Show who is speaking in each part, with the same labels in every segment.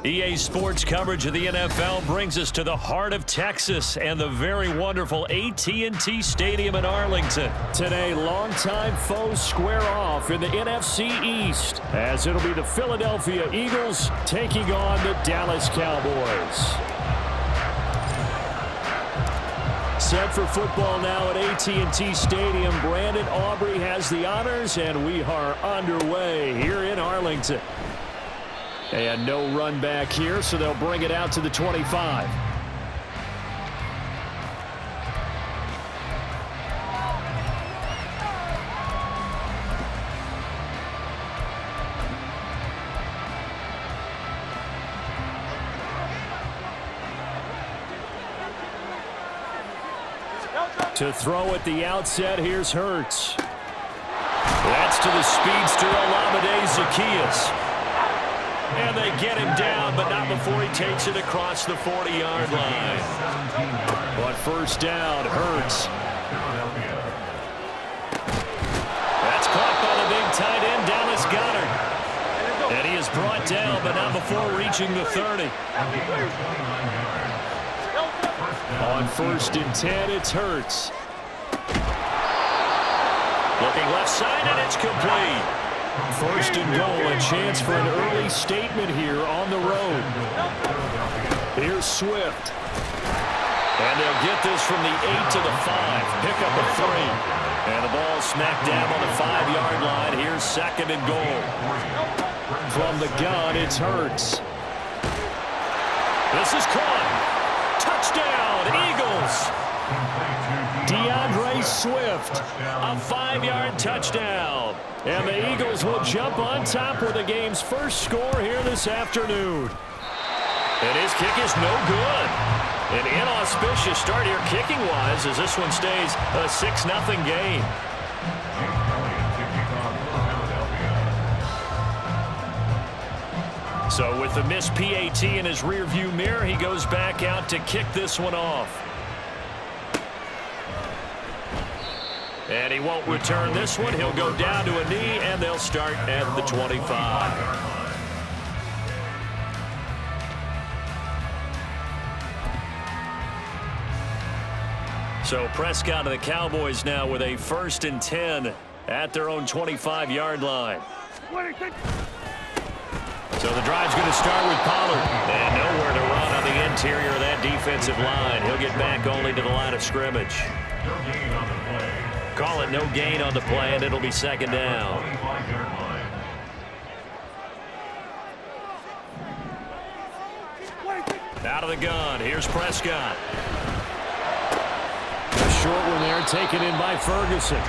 Speaker 1: EA Sports coverage of the NFL brings us to the heart of Texas and the very wonderful AT&T Stadium in Arlington. Today, longtime foes square off in the NFC East as it'll be the Philadelphia Eagles taking on the Dallas Cowboys. Set for football now at AT&T Stadium. Brandon Aubrey has the honors, and we are underway here in Arlington. And no run back here, so they'll bring it out to the 25. To throw at the outset, here's Hurts. That's to the speedster Olamide Zaccheaus. And they get him down, but not before he takes it across the 40-yard line. But first down, Hurts. That's caught by the big tight end, Dallas Goedert. And he is brought down, but not before reaching the 30. On 1st and 10, it's Hurts. Looking left side, and it's complete. 1st and goal, a chance for an early statement here on the road. Here's Swift. And they'll get this from the 8 to the 5. Pick up a 3. And the ball smacked down on the 5-yard line. Here's 2nd and goal. From the gun, it's Hurts. This is caught. Touchdown, Eagles. DeAndre Swift, a 5-yard touchdown. And the Eagles will jump on top with the game's first score here this afternoon. And his kick is no good. An inauspicious start here kicking-wise as this one stays a 6-0 game. So with the missed PAT in his rearview mirror, he goes back out to kick this one off. And he won't return this one. He'll go down to a knee, and they'll start at the 25. So Prescott and the Cowboys now with a 1st and 10 at their own 25-yard line. So the drive's going to start with Pollard. And nowhere to run on the interior of that defensive line. He'll get back only to the line of scrimmage. Call it no gain on the play, and it'll be 2nd down. Out of the gun, here's Prescott. A short one there, taken in by Ferguson.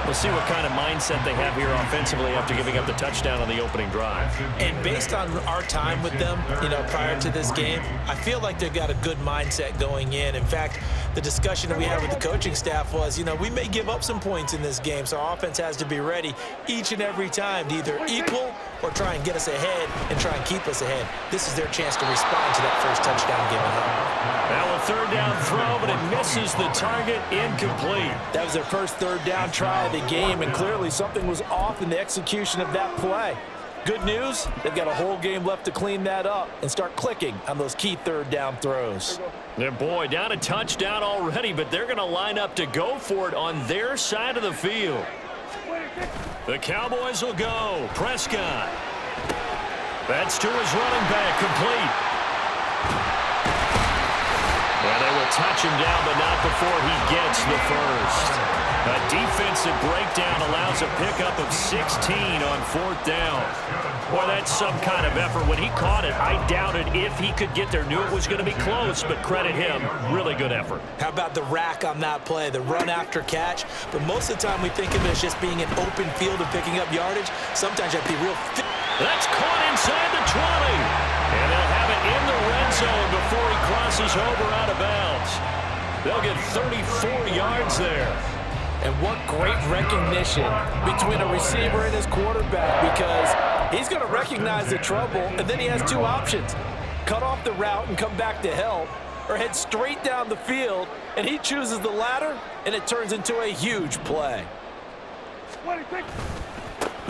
Speaker 1: We'll see what kind of mindset they have here offensively after giving up the touchdown on the opening drive.
Speaker 2: And based on our time with them, prior to this game, I feel like they've got a good mindset going in. In fact, the discussion that we had with the coaching staff was, we may give up some points in this game, so our offense has to be ready each and every time to either equal or try and get us ahead and try and keep us ahead. This is their chance to respond to that first touchdown given up.
Speaker 1: Now a 3rd down throw, but it misses the target, incomplete.
Speaker 3: That was their first 3rd down try of the game, and clearly something was off in the execution of that play. Good news, they've got a whole game left to clean that up and start clicking on those key 3rd down throws.
Speaker 1: And boy, down a touchdown already, but they're going to line up to go for it on their side of the field. The Cowboys will go. Prescott. That's to his running back, complete. And they will touch him down, but not before he gets the first. A defensive breakdown allows a pickup of 16 on 4th down. Boy, that's some kind of effort. When he caught it, I doubted if he could get there. Knew it was going to be close, but credit him. Really good effort.
Speaker 2: How about the rack on that play, the run after catch? But most of the time we think of it as just being an open field and picking up yardage. Sometimes you have to be real fit.
Speaker 1: That's caught inside the 20. And they'll have it in the red zone before he crosses over out of bounds. They'll get 34 yards there.
Speaker 3: And what great recognition between a receiver and his quarterback, because he's going to recognize the trouble, and then he has 2 options. Cut off the route and come back to help, or head straight down the field, and he chooses the latter, and it turns into a huge play.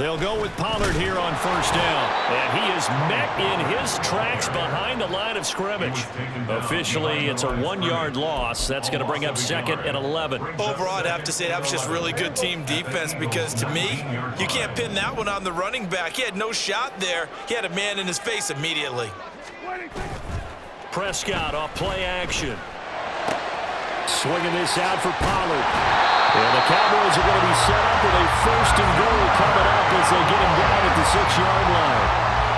Speaker 1: They'll go with Pollard here on first down. And he is met in his tracks behind the line of scrimmage. Officially, it's a 1-yard loss. That's going to bring up 2nd and 11.
Speaker 2: Overall, I'd have to say that was just really good team defense because, to me, you can't pin that one on the running back. He had no shot there. He had a man in his face immediately.
Speaker 1: Prescott off play action. Swinging this out for Pollard. And the Cowboys are going to be set up with a 1st and goal coming up as they get him down at the 6-yard line.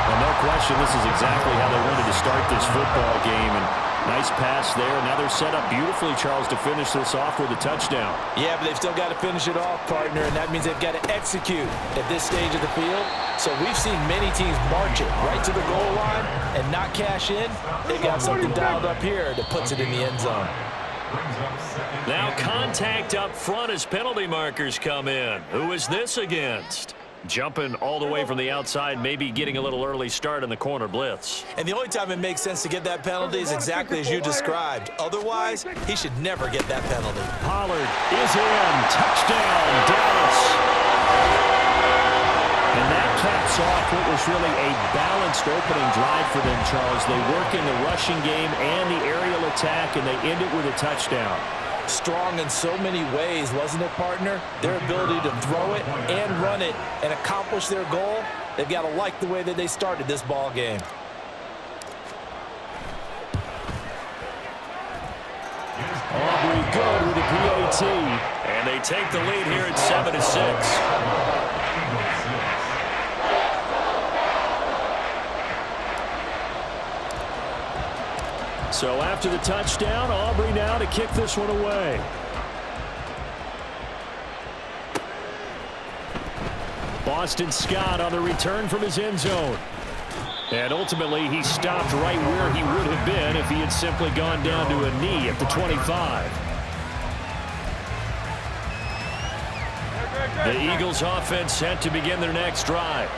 Speaker 1: Well, no question, this is exactly how they wanted to start this football game. And nice pass there. Now they're set up beautifully, Charles, to finish this off with a touchdown.
Speaker 3: Yeah, but they've still got to finish it off, partner, and that means they've got to execute at this stage of the field. So we've seen many teams march it right to the goal line and not cash in. They've got something dialed up here that puts it in the end zone.
Speaker 1: Now contact up front as penalty markers come in. Who is this against? Jumping all the way from the outside, maybe getting a little early start in the corner blitz.
Speaker 2: And the only time it makes sense to get that penalty is exactly as you described. Otherwise, he should never get that penalty.
Speaker 1: Pollard is in. Touchdown, Dallas. And that caps off what was really a balanced opening drive for them, Charles. They work in the rushing game and the aerial attack, and they end it with a touchdown.
Speaker 3: Strong in so many ways, wasn't it, partner? Their ability to throw it and run it and accomplish their goal, they've got to like the way that they started this ball game.
Speaker 1: Aubrey good with the PAT. And they take the lead here at 7-6. So after the touchdown, Aubrey now to kick this one away. Boston Scott on the return from his end zone. And ultimately, he stopped right where he would have been if he had simply gone down to a knee at the 25. The Eagles offense set to begin their next drive.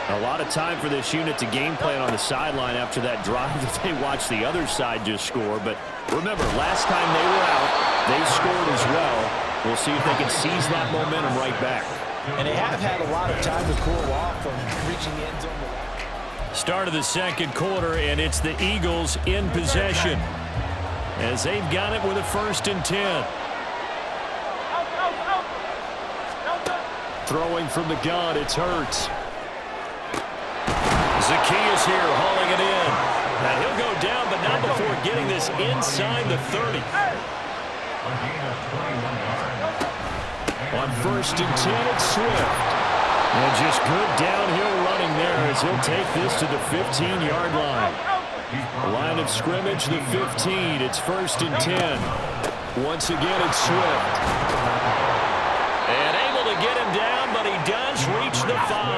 Speaker 1: A lot of time for this unit to game plan on the sideline after that drive that they watched the other side just score. But remember, last time they were out, they scored as well. We'll see if they can seize that momentum right back.
Speaker 3: And they have had a lot of time to cool off from reaching the end zone.
Speaker 1: Start of the second quarter, and it's the Eagles in possession as they've got it with a 1st and 10. Throwing from the gun, it's Hurts. Zacchaeus here hauling it in. And he'll go down, but not before getting this inside the 30. On 1st and 10, it's Swift. And just good downhill running there as he'll take this to the 15-yard line. Line of scrimmage, the 15. It's 1st and 10. Once again, it's Swift. And able to get him down, but he does reach the 5.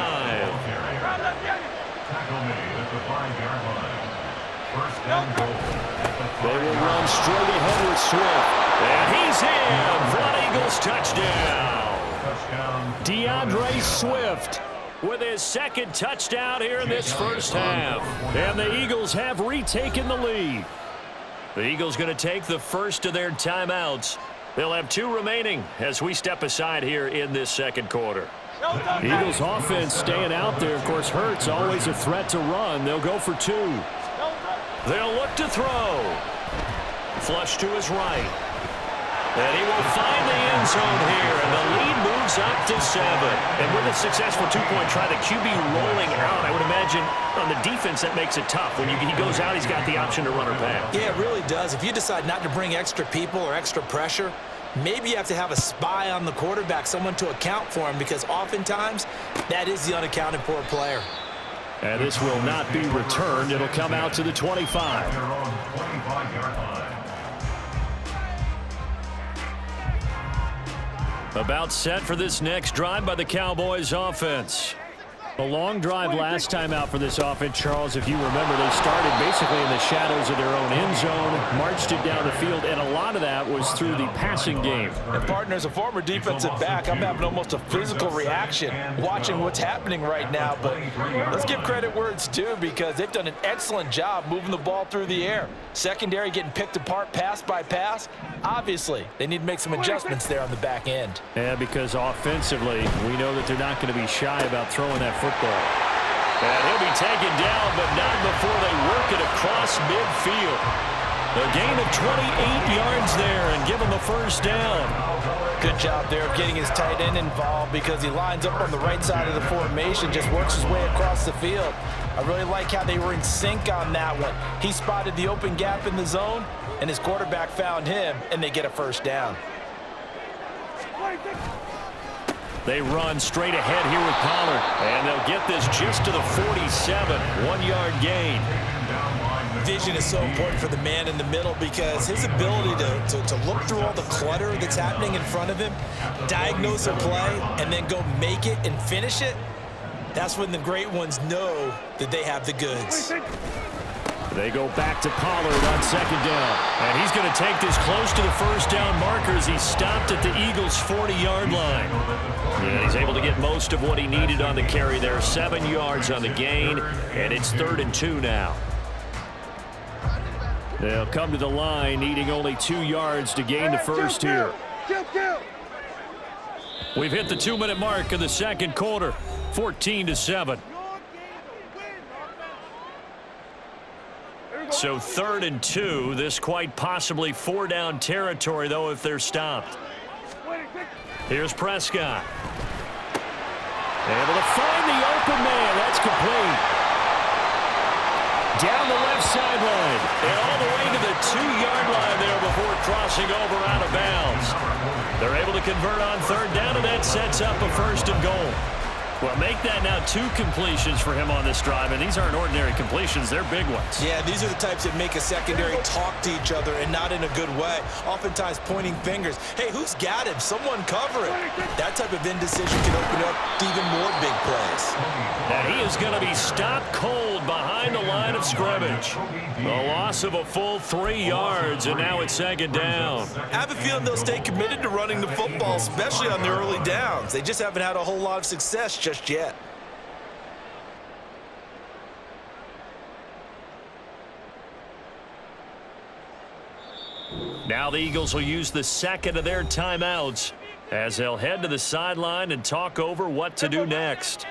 Speaker 1: They will run straight ahead with Swift. And he's in for an Eagles touchdown. DeAndre Swift with his 2nd touchdown here in this first half. And the Eagles have retaken the lead. The Eagles going to take the first of their timeouts. They'll have 2 remaining as we step aside here in this second quarter. Eagles offense staying out there. Of course, Hurts always a threat to run. They'll go for 2. They'll look to throw. Flush to his right. And he will find the end zone here. And the lead moves up to 7. And with a successful 2-point try, the QB rolling out, I would imagine on the defense that makes it tough. When he goes out, he's got the option to run or pass.
Speaker 2: Yeah, it really does. If you decide not to bring extra people or extra pressure, maybe you have to have a spy on the quarterback, someone to account for him, because oftentimes that is the unaccounted for player.
Speaker 1: And this will not be returned. It'll come out to the 25. About set for this next drive by the Cowboys offense. A long drive last time out for this offense, Charles. If you remember, they started basically in the shadows of their own end zone, marched it down the field, and a lot of that was through the passing game.
Speaker 3: And partner, as a former defensive back, I'm having almost a physical reaction watching what's happening right now. But let's give credit where it's due, because they've done an excellent job moving the ball through the air. Secondary getting picked apart pass by pass. Obviously, they need to make some adjustments there on the back end.
Speaker 1: Yeah, because offensively, we know that they're not going to be shy about throwing that football. And he'll be taken down, but not before they work it across midfield. A gain of 28 yards there and give him a first down.
Speaker 3: Good job there of getting his tight end involved, because he lines up on the right side of the formation, just works his way across the field. I really like how they were in sync on that one. He spotted the open gap in the zone, and his quarterback found him, and they get a first down.
Speaker 1: They run straight ahead here with Pollard, and they'll get this just to the 47, 1-yard gain.
Speaker 2: Vision is so important for the man in the middle, because his ability to look through all the clutter that's happening in front of him, diagnose a play, and then go make it and finish it, that's when the great ones know that they have the goods.
Speaker 1: They go back to Pollard on second down. And he's going to take this close to the first down marker as he stopped at the Eagles' 40-yard line. Yeah, he's able to get most of what he needed on the carry there. 7 yards on the gain, and it's 3rd and 2 now. They'll come to the line needing only 2 yards to gain the first here. We've hit the 2-minute mark of the second quarter, 14-7. So 3rd and 2, this quite possibly 4-down territory, though, if they're stopped. Here's Prescott. Able to find the open man. That's complete. Down the left sideline. And all the way to the 2-yard line there before crossing over out of bounds. They're able to convert on 3rd down, and that sets up a 1st and goal. Well, make that now 2 completions for him on this drive, and these aren't ordinary completions. They're big ones.
Speaker 2: Yeah, these are the types that make a secondary talk to each other, and not in a good way. Oftentimes pointing fingers. Hey, who's got him? Someone cover it. That type of indecision can open up to even more big plays.
Speaker 1: And he is going to be stopped cold behind the line of scrimmage. A loss of a full 3 yards, and now it's 2nd down.
Speaker 2: I have a feeling they'll stay committed to running the football, especially on the early downs. They just haven't had a whole lot of success just yet.
Speaker 1: Now the Eagles will use the 2nd of their timeouts as they'll head to the sideline and talk over what to do next.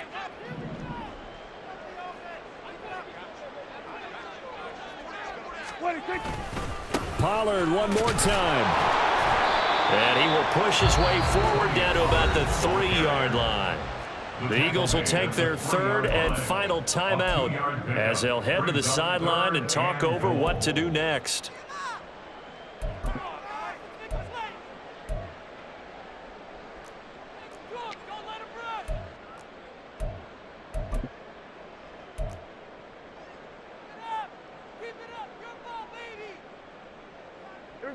Speaker 1: Pollard one more time. And he will push his way forward down to about the 3-yard line. The Eagles will take their 3rd and final timeout as they'll head to the sideline and talk over what to do next.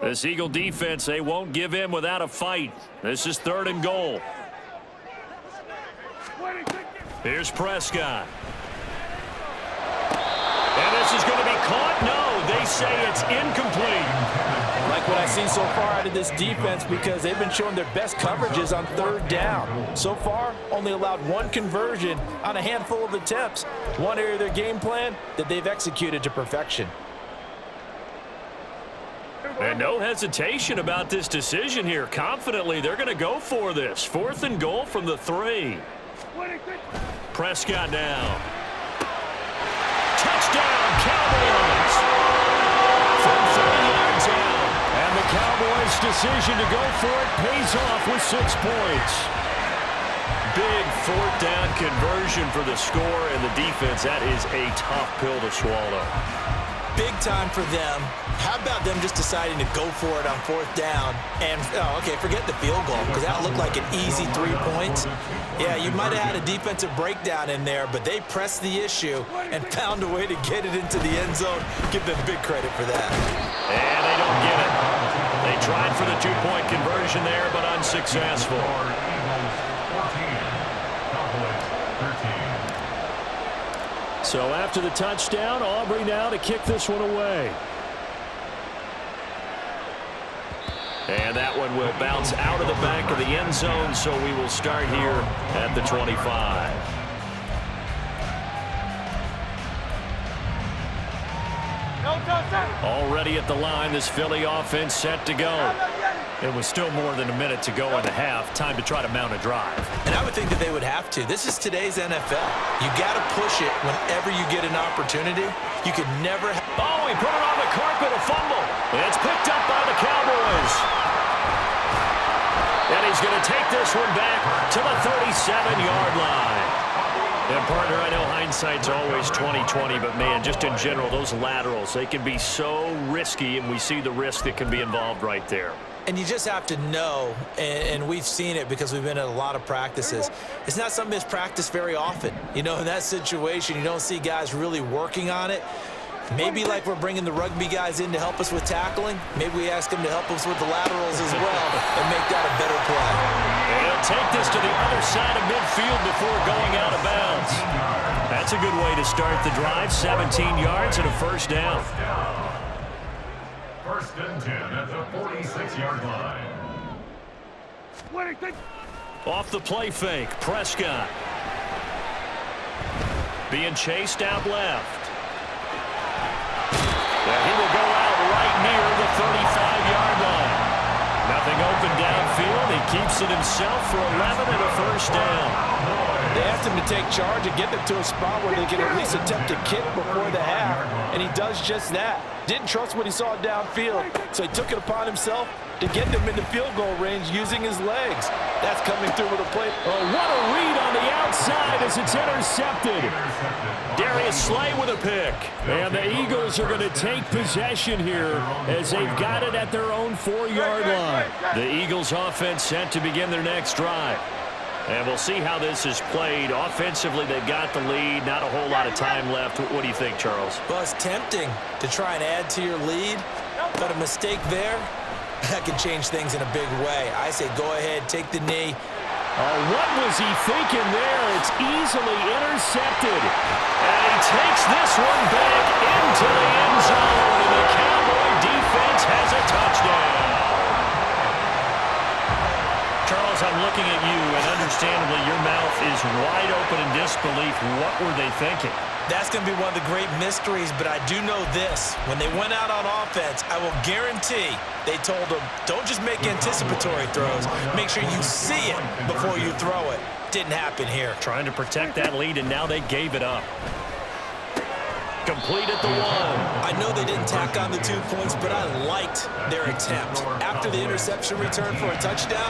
Speaker 1: This Eagle defense, they won't give in without a fight. This is 3rd and goal. Here's Prescott. And this is going to be caught. No, they say it's incomplete.
Speaker 3: Like what I've seen so far out of this defense, because they've been showing their best coverages on 3rd down. So far, only allowed 1 conversion on a handful of attempts. One area of their game plan that they've executed to perfection.
Speaker 1: And no hesitation about this decision here. Confidently, they're going to go for this. 4th and goal from the 3. Prescott now. Touchdown, Cowboys! From 30 yards out. And the Cowboys' decision to go for it pays off with 6 points. Big 4th down conversion for the score, and the defense, that is a tough pill to swallow.
Speaker 2: Big time for them. How about them just deciding to go for it on 4th down? And, okay, forget the field goal, because that looked like an easy 3 points. Yeah, you might have had a defensive breakdown in there, but they pressed the issue and found a way to get it into the end zone. Give them big credit for that.
Speaker 1: And they don't get it. They tried for the 2-point conversion there, but unsuccessful. So after the touchdown, Aubrey now to kick this one away. And that one will bounce out of the back of the end zone, so we will start here at the 25. Already at the line, this Philly offense set to go. It was still more than a minute to go in the half. Time to try to mount a drive.
Speaker 2: And I would think that they would have to. This is today's NFL. You got to push it whenever you get an opportunity. You could never.
Speaker 1: Oh, he put it on the carpet, a fumble. It's picked up by the Cowboys. And he's going to take this one back to the 37-yard line. And, partner, I know hindsight's always 20/20, but, man, just in general, those laterals, they can be so risky, and we see the risk that can be involved right there.
Speaker 2: And you just have to know, and we've seen it because we've been at a lot of practices, it's not something that's practiced very often. You know, in that situation, you don't see guys really working on it. Maybe like we're bringing the rugby guys in to help us with tackling, maybe we ask them to help us with the laterals as well and make that a better play.
Speaker 1: And he'll take this to the other side of midfield before going out of bounds. That's a good way to start the drive, 17 yards and a first down.
Speaker 4: First and 10 at the 46-yard line.
Speaker 1: Off the play fake, Prescott. Being chased out left. And he will go out right near the 35-yard line. Nothing open downfield. He keeps it himself for 11 and a first down.
Speaker 3: They asked him to take charge and get them to a spot where they can at least attempt a kick before the half, and he does just that. Didn't trust what he saw downfield, so he took it upon himself to get them into field goal range using his legs. That's coming through with a play.
Speaker 1: Oh, what a read on the outside as it's intercepted. Darius Slay with a pick. And the Eagles are going to take possession here as they've got it at their own 4-yard line. The Eagles offense set to begin their next drive. And we'll see how this is played. Offensively, they've got the lead. Not a whole lot of time left. What do you think, Charles?
Speaker 2: Well, it's tempting to try and add to your lead, but a mistake there, that can change things in a big way. I say go ahead, take the knee.
Speaker 1: Oh, what was he thinking there? It's easily intercepted. And he takes this one back into the end zone, and the Cowboy defense has a touchdown. Charles, I'm looking at you, and understandably, your mouth is wide open in disbelief. What were they thinking?
Speaker 2: That's going to be one of the great mysteries, but I do know this. When they went out on offense, I will guarantee they told them, don't just make anticipatory throws. Make sure you see it before you throw it. Didn't happen here.
Speaker 1: Trying to protect that lead, and now they gave it up. Complete at the 1.
Speaker 2: I know they didn't tack on the 2 points, but I liked their attempt. After the interception return for a touchdown,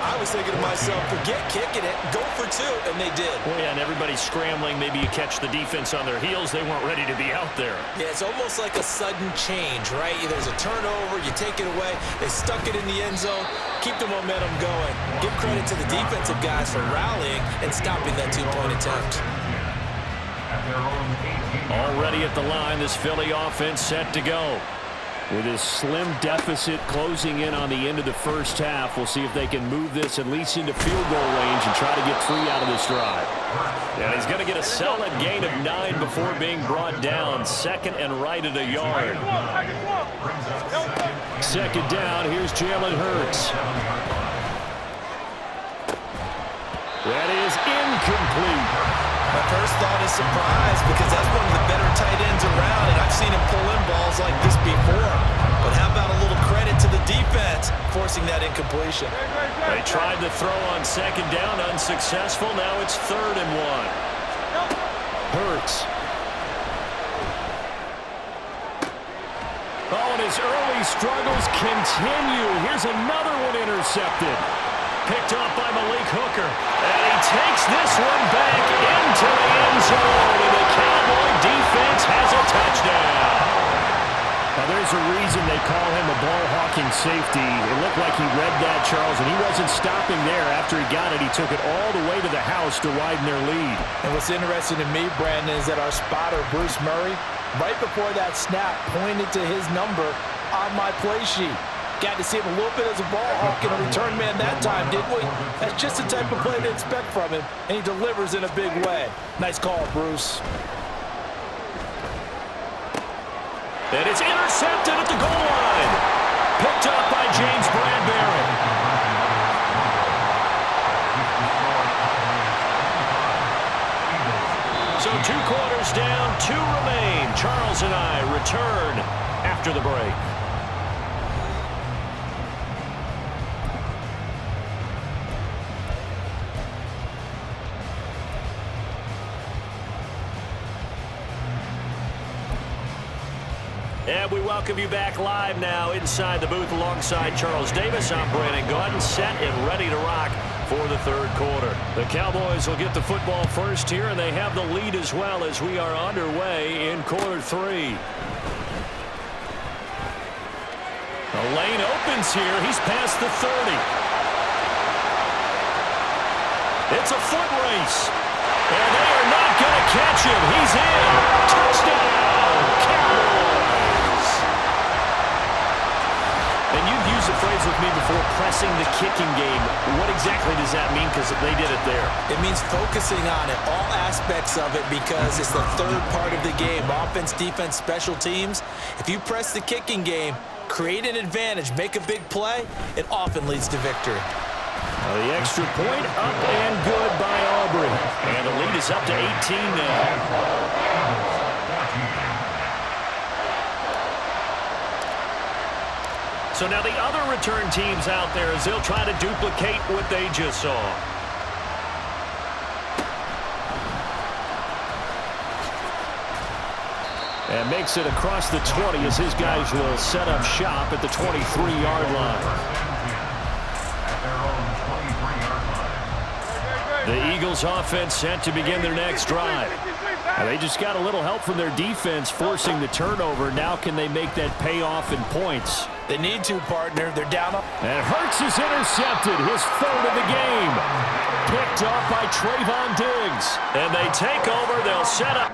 Speaker 2: I was thinking to myself, forget kicking it, go for 2, and they did.
Speaker 1: Oh, yeah, and everybody's scrambling. Maybe you catch the defense on their heels. They weren't ready to be out there.
Speaker 2: Yeah, it's almost like a sudden change, right? There's a turnover, you take it away, they stuck it in the end zone, keep the momentum going. Give credit to the defensive guys for rallying and stopping that 2-point attempt.
Speaker 1: Already at the line, this Philly offense set to go. With his slim deficit closing in on the end of the first half, we'll see if they can move this at least into field goal range and try to get 3 out of this drive. And he's going to get a solid gain of 9 before being brought down. Second and right at a yard. Second down, here's Jalen Hurts. That is incomplete.
Speaker 2: My first thought is surprise because that's one of the better tight ends around, and I've seen him pull in balls like this before. But how about a little credit to the defense forcing that incompletion?
Speaker 1: They tried to throw on second down, unsuccessful. Now it's 3rd and 1. Hurts. Oh, and his early struggles continue. Here's another one intercepted. Picked off by Malik Hooker. And he takes this one back into the end zone. And the Cowboy defense has a touchdown. Now, there's a reason they call him a ball-hawking safety. It looked like he read that, Charles, and he wasn't stopping there. After he got it, he took it all the way to the house to widen their lead.
Speaker 3: And what's interesting to me, Brandon, is that our spotter, Bruce Murray, right before that snap, pointed to his number on my play sheet. Got to see him a little bit as a ball hawk and a return man that time, didn't we? That's just the type of play to expect from him, and he delivers in a big way. Nice call, Bruce.
Speaker 1: And it's intercepted at the goal line. Picked up by James Bradbury. So 2 quarters down, 2 remain. Charles and I return after the break. And we welcome you back live now inside the booth alongside Charles Davis. I'm Brandon Gaudin, set and ready to rock for the 3rd quarter. The Cowboys will get the football first here, and they have the lead as well as we are underway in quarter 3. The lane opens here. He's past the 30. It's a foot race. And they are not going to catch him. He's in. Touchdown, Cowboys. And you've used the phrase with me before, pressing the kicking game. What exactly does that mean? Because they did it there.
Speaker 2: It means focusing on it, all aspects of it, because it's the 3rd part of the game. Offense, defense, special teams. If you press the kicking game, create an advantage, make a big play, it often leads to victory.
Speaker 1: The extra point up and good by Aubrey. And the lead is up to 18 now. So now the other return teams out there as they'll try to duplicate what they just saw. And makes it across the 20 as his guys will set up shop at the 23-yard line. The Eagles offense set to begin their next drive. And they just got a little help from their defense forcing the turnover. Now can they make that pay off in points?
Speaker 2: They need to, partner. They're down.
Speaker 1: And Hurts is intercepted, his 3rd of the game. Picked off by Trayvon Diggs. And they take over. They'll set up.